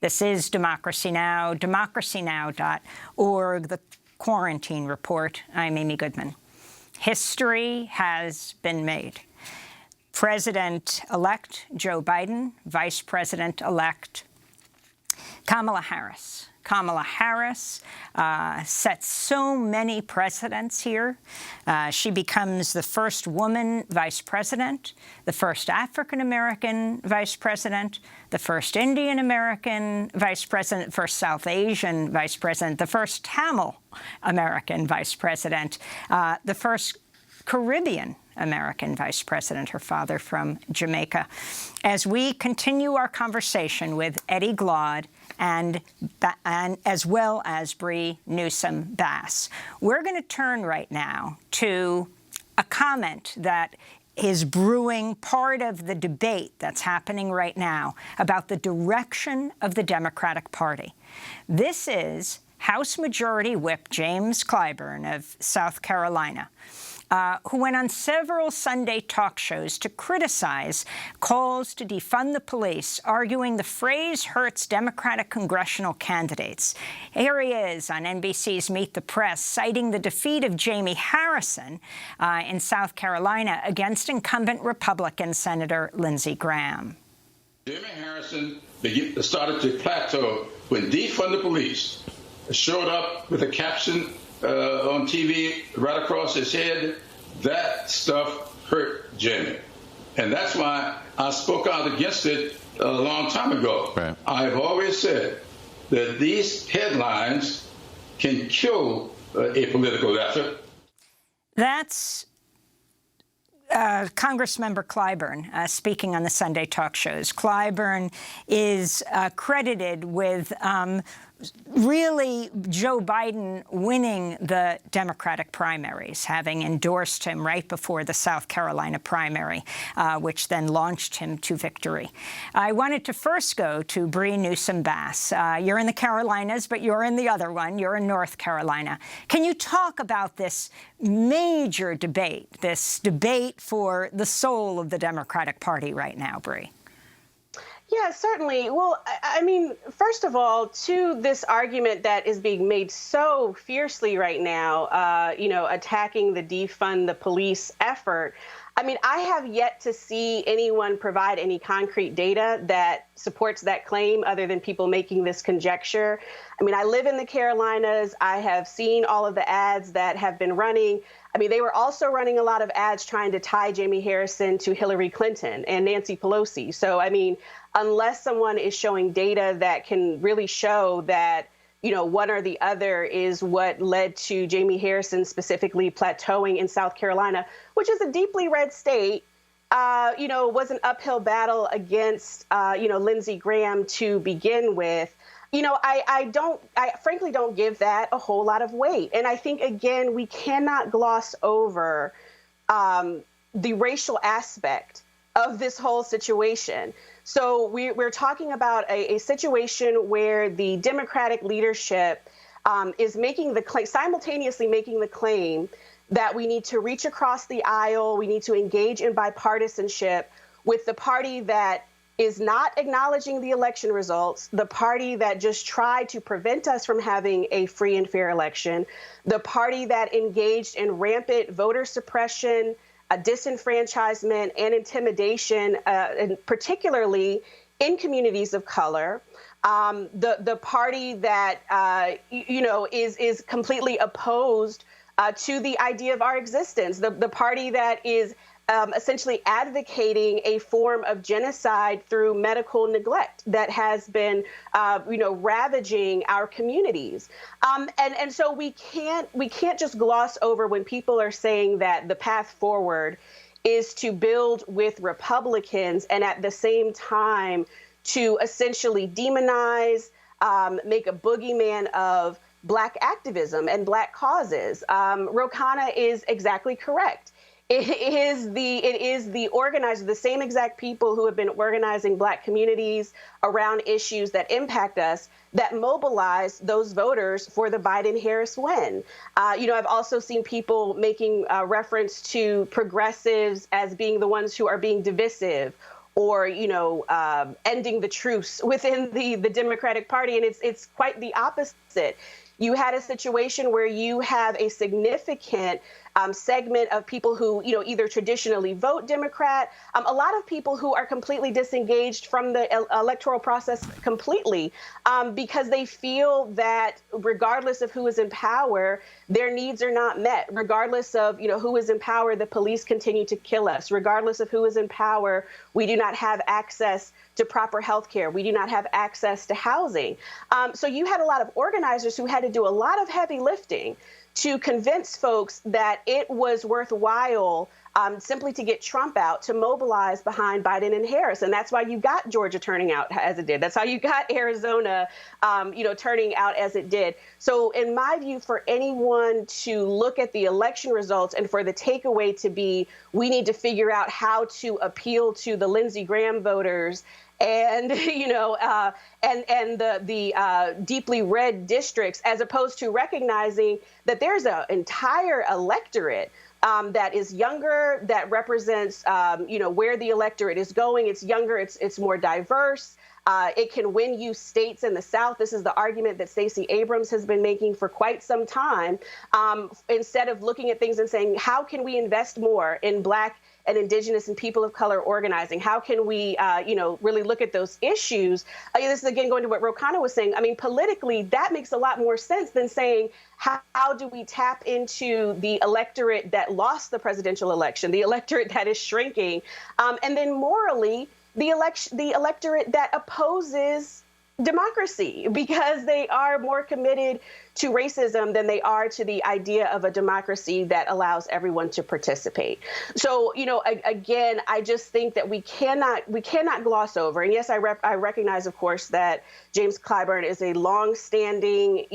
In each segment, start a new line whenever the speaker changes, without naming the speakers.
This is Democracy Now!, democracynow.org, the Quarantine Report. I'm Amy Goodman. History has been made. President-elect Joe Biden, Vice President-elect Kamala Harris. Kamala Harris sets so many precedents here. She becomes the first woman vice president, the first African-American vice president, the first Indian-American vice president, first South Asian vice president, the first Tamil-American vice president, the first Caribbean American vice president, her father from Jamaica. As we continue our conversation with Eddie Glaude and as well as Bree Newsome Bass, we're going to turn right now to a comment that is brewing part of the debate that's happening right now about the direction of the Democratic Party. This is House Majority Whip James Clyburn of South Carolina, who went on several Sunday talk shows to criticize calls to defund the police, arguing the phrase hurts Democratic congressional candidates. Here he is on NBC's Meet the Press, citing the defeat of Jamie Harrison in South Carolina against incumbent Republican Senator Lindsey Graham.
Jamie Harrison started to plateau when defund the police showed up with a caption on TV right across his head. That stuff hurt Jamie. And that's why I spoke out against it a long time ago. Right. I've always said that these headlines can kill a political effort.
That's Congressmember Clyburn speaking on the Sunday talk shows. Clyburn is credited with really Joe Biden winning the Democratic primaries, having endorsed him right before the South Carolina primary, which then launched him to victory. I wanted to first go to Bree Newsome Bass. You're in the Carolinas, but you're in the other one. You're in North Carolina. Can you talk about this major debate, this debate for the soul of the Democratic Party right now, Bree?
Yeah, certainly. Well, I mean, first of all, to this argument that is being made so fiercely right now, attacking the defund the police effort. I mean, I have yet to see anyone provide any concrete data that supports that claim other than people making this conjecture. I mean, I live in the Carolinas. I have seen all of the ads that have been running. I mean, they were also running a lot of ads trying to tie Jamie Harrison to Hillary Clinton and Nancy Pelosi. So, I mean, unless someone is showing data that can really show that, one or the other is what led to Jamie Harrison specifically plateauing in South Carolina, which is a deeply red state, was an uphill battle against, Lindsey Graham to begin with. I frankly don't give that a whole lot of weight. And I think, again, we cannot gloss over the racial aspect of this whole situation. So we're talking about a situation where the Democratic leadership is making the claim, simultaneously making the claim that we need to reach across the aisle, we need to engage in bipartisanship with the party that is not acknowledging the election results, the party that just tried to prevent us from having a free and fair election, the party that engaged in rampant voter suppression, disenfranchisement and intimidation, and particularly in communities of color, the party that is completely opposed to the idea of our existence, the party that is essentially advocating a form of genocide through medical neglect that has been, ravaging our communities. And so we can't just gloss over when people are saying that the path forward is to build with Republicans and at the same time to essentially demonize, make a boogeyman of Black activism and Black causes. Ro Khanna is exactly correct. It is the organizers, the same exact people who have been organizing Black communities around issues that impact us, that mobilize those voters for the Biden-Harris win. I've also seen people making reference to progressives as being the ones who are being divisive, or, ending the truce within the Democratic Party. And it's quite the opposite. You had a situation where you have a significant segment of people who, either traditionally vote Democrat, a lot of people who are completely disengaged from the electoral process completely, because they feel that regardless of who is in power, their needs are not met. Regardless of, who is in power, the police continue to kill us. Regardless of who is in power, we do not have access to proper health care. We do not have access to housing. So you had a lot of organizers who had to do a lot of heavy lifting to convince folks that it was worthwhile simply to get Trump out, to mobilize behind Biden and Harris. And that's why you got Georgia turning out as it did. That's how you got Arizona, turning out as it did. So in my view, for anyone to look at the election results and for the takeaway to be, we need to figure out how to appeal to the Lindsey Graham voters and, and the deeply red districts, as opposed to recognizing that there's an entire electorate that is younger, that represents, where the electorate is going. It's younger, it's more diverse. It can win you states in the South. This is the argument that Stacey Abrams has been making for quite some time. Instead of looking at things and saying, how can we invest more in Black and Indigenous and people of color organizing? How can we, really look at those issues? This is, again, going to what Rokana was saying. I mean, politically, that makes a lot more sense than saying, how do we tap into the electorate that lost the presidential election, the electorate that is shrinking, and then morally, the electorate that opposes democracy, because they are more committed to racism than they are to the idea of a democracy that allows everyone to participate. So, again, I just think that we cannot gloss over. And yes, I recognize, of course, that James Clyburn is a longstanding,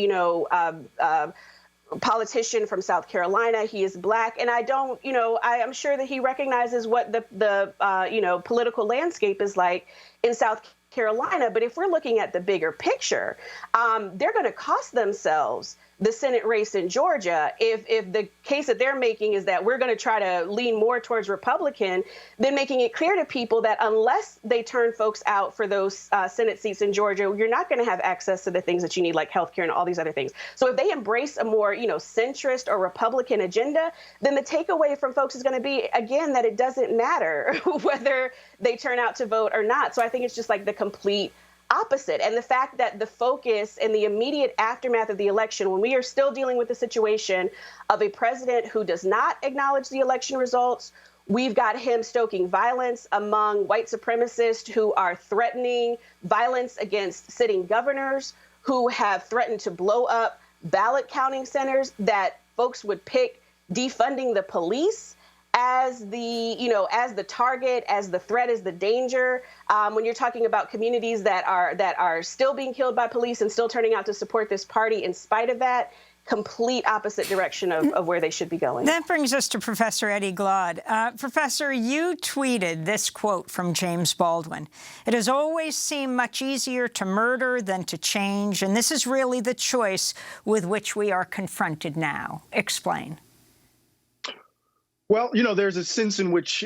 politician from South Carolina. He is Black, and I am sure that he recognizes what the political landscape is like in South Carolina. But if we're looking at the bigger picture, they're going to cost themselves the Senate race in Georgia. If the case that they're making is that we're going to try to lean more towards Republican, then making it clear to people that unless they turn folks out for those Senate seats in Georgia, you're not going to have access to the things that you need, like healthcare and all these other things. So if they embrace a more, centrist or Republican agenda, then the takeaway from folks is going to be, again, that it doesn't matter whether they turn out to vote or not. So I think it's just like the complete opposite. And the fact that the focus in the immediate aftermath of the election, when we are still dealing with the situation of a president who does not acknowledge the election results, we've got him stoking violence among white supremacists who are threatening violence against sitting governors, who have threatened to blow up ballot counting centers, that folks would pick defunding the police as the target, as the threat, as the danger. When you're talking about communities that are still being killed by police and still turning out to support this party in spite of that, complete opposite direction of where they should be going.
That brings us to Professor Eddie Glaude. Professor, you tweeted this quote from James Baldwin: "It has always seemed much easier to murder than to change, and this is really the choice with which we are confronted now." Explain.
Well, there's a sense in which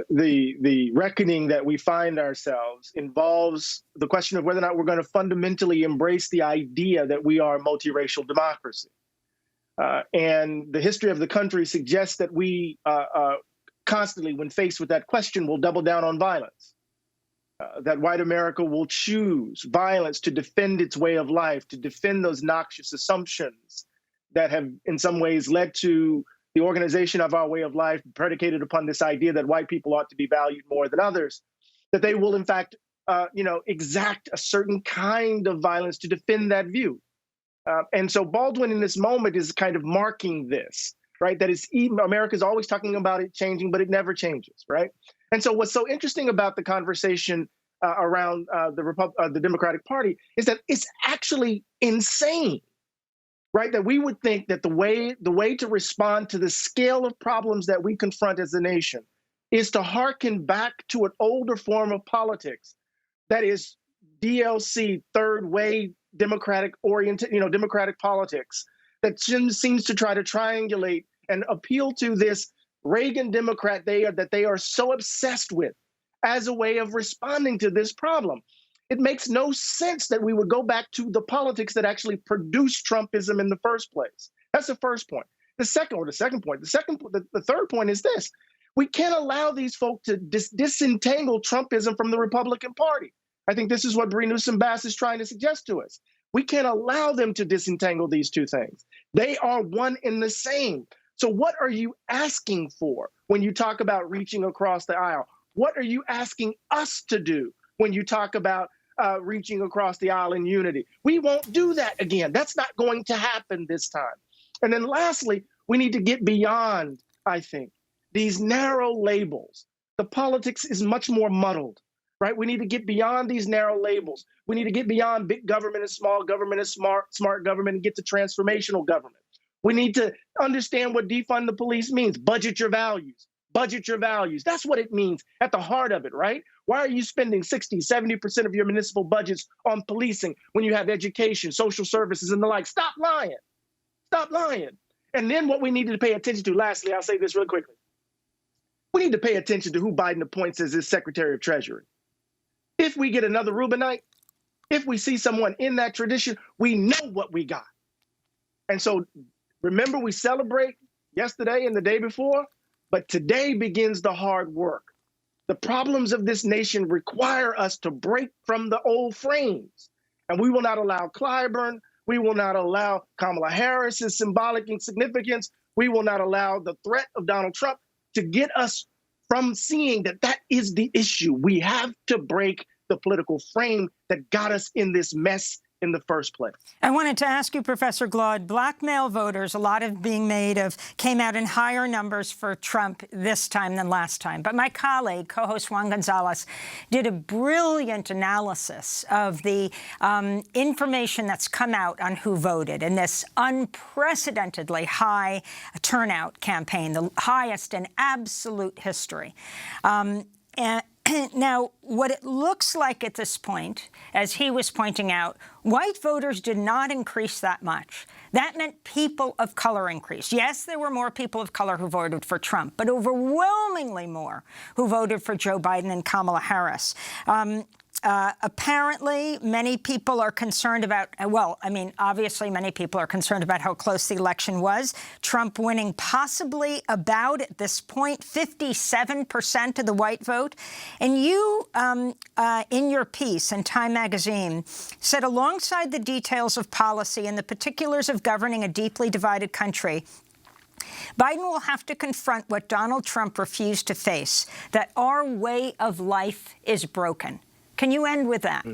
the reckoning that we find ourselves involves the question of whether or not we're going to fundamentally embrace the idea that we are a multiracial democracy. And the history of the country suggests that we constantly, when faced with that question, will double down on violence. That white America will choose violence to defend its way of life, to defend those noxious assumptions that have in some ways led to the organization of our way of life predicated upon this idea that white people ought to be valued more than others, that they will in fact, exact a certain kind of violence to defend that view. And so Baldwin in this moment is kind of marking this, right? That is, America is always talking about it changing, but it never changes, right? And so what's so interesting about the conversation around the Democratic Party is that it's actually insane, right? That we would think that the way to respond to the scale of problems that we confront as a nation is to hearken back to an older form of politics that is DLC, third way democratic politics that seems to try to triangulate and appeal to this Reagan Democrat that they are so obsessed with as a way of responding to this problem. It makes no sense that we would go back to the politics that actually produced Trumpism in the first place. That's the first point. The third point is this. We can't allow these folk to disentangle Trumpism from the Republican Party. I think this is what Bree Newsome Bass is trying to suggest to us. We can't allow them to disentangle these two things. They are one and the same. So what are you asking for when you talk about reaching across the aisle? What are you asking us to do when you talk about reaching across the aisle in unity? We won't do that again. That's not going to happen this time. And then lastly, we need to get beyond, I think, these narrow labels. The politics is much more muddled, right? We need to get beyond these narrow labels. We need to get beyond big government and small government and smart government and get to transformational government. We need to understand what defund the police means. Budget your values. Budget your values. That's what it means at the heart of it, right? Why are you spending 60, 70% of your municipal budgets on policing when you have education, social services, and the like? Stop lying. Stop lying. And then what we need to pay attention to, lastly, I'll say this real quickly. We need to pay attention to who Biden appoints as his Secretary of Treasury. If we get another Rubinite, if we see someone in that tradition, we know what we got. And so remember, we celebrate yesterday and the day before, but today begins the hard work. The problems of this nation require us to break from the old frames. And we will not allow Clyburn. We will not allow Kamala Harris's symbolic insignificance. We will not allow the threat of Donald Trump to get us from seeing that that is the issue. We have to break the political frame that got us in this mess in the first place.
I wanted to ask you, Professor Glaude, black male voters, a lot of being made of, came out in higher numbers for Trump this time than last time. But my colleague, co-host Juan Gonzalez, did a brilliant analysis of the information that's come out on who voted in this unprecedentedly high turnout campaign, the highest in absolute history. Now, what it looks like at this point, as he was pointing out, white voters did not increase that much. That meant people of color increased. Yes, there were more people of color who voted for Trump, but overwhelmingly more who voted for Joe Biden and Kamala Harris. Apparently, many people are concerned about, well, I mean, obviously many people are concerned about how close the election was. Trump winning possibly about, at this point, 57% of the white vote. And you, in your piece in Time magazine, said alongside the details of policy and the particulars of governing a deeply divided country, Biden will have to confront what Donald Trump refused to face, that our way of life is broken. Can you end with that?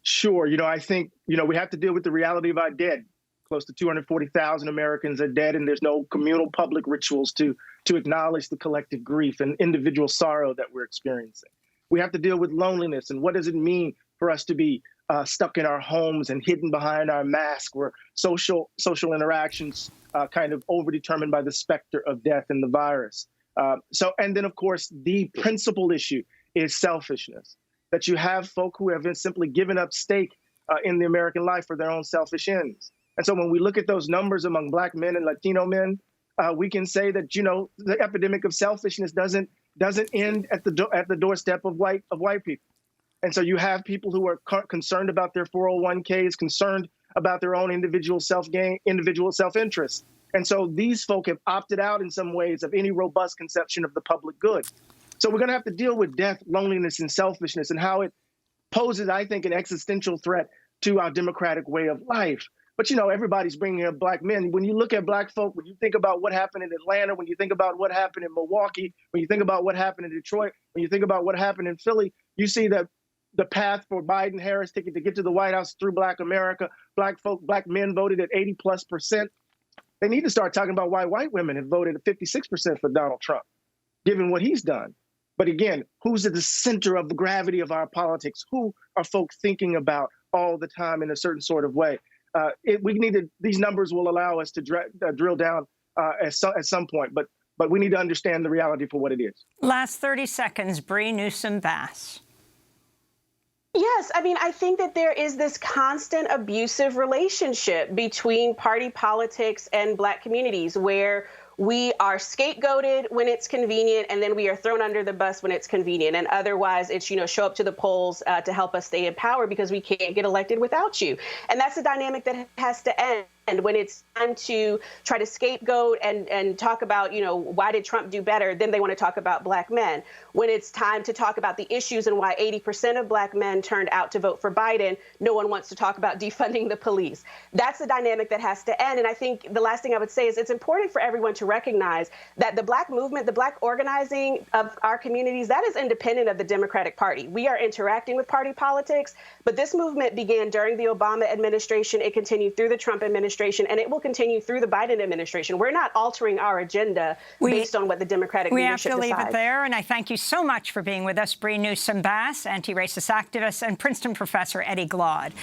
Sure. I think, we have to deal with the reality of our dead. Close to 240,000 Americans are dead, and there's no communal public rituals to acknowledge the collective grief and individual sorrow that we're experiencing. We have to deal with loneliness, and what does it mean for us to be stuck in our homes and hidden behind our mask, where social interactions kind of overdetermined by the specter of death and the virus. And then, of course, the principal issue is selfishness. That you have folk who have been simply given up stake in the American life for their own selfish ends. And so when we look at those numbers among black men and Latino men, we can say that, the epidemic of selfishness doesn't end at the doorstep of white people. And so you have people who are concerned about their 401ks, concerned about their own individual self-gain, individual self-interest. And so these folk have opted out in some ways of any robust conception of the public good. So we're going to have to deal with death, loneliness, and selfishness, and how it poses, I think, an existential threat to our democratic way of life. But, everybody's bringing up black men. When you look at black folk, when you think about what happened in Atlanta, when you think about what happened in Milwaukee, when you think about what happened in Detroit, when you think about what happened in Philly, you see that the path for Biden-Harris ticket to get to the White House through black America, black men voted at 80+%. They need to start talking about why white women have voted at 56% for Donald Trump, given what he's done. But again, who's at the center of the gravity of our politics? Who are folks thinking about all the time in a certain sort of way? These numbers will allow us to drill down at some point, but we need to understand the reality for what it is.
Last 30 seconds, Bree Newsome Bass.
Yes, I think that there is this constant abusive relationship between party politics and black communities where we are scapegoated when it's convenient, and then we are thrown under the bus when it's convenient. And otherwise, it's, show up to the polls to help us stay in power because we can't get elected without you. And that's a dynamic that has to end. And when it's time to try to scapegoat and talk about, why did Trump do better, then they want to talk about black men. When it's time to talk about the issues and why 80% of black men turned out to vote for Biden, no one wants to talk about defunding the police. That's the dynamic that has to end. And I think the last thing I would say is it's important for everyone to recognize that the black movement, the black organizing of our communities, that is independent of the Democratic Party. We are interacting with party politics, but this movement began during the Obama administration. It continued through the Trump administration. And it will continue through the Biden administration. We're not altering our agenda based on what the Democratic leadership decides.
We have to leave it there, and I thank you so much for being with us, Bree Newsome Bass, anti-racist activist, and Princeton professor Eddie Glaude.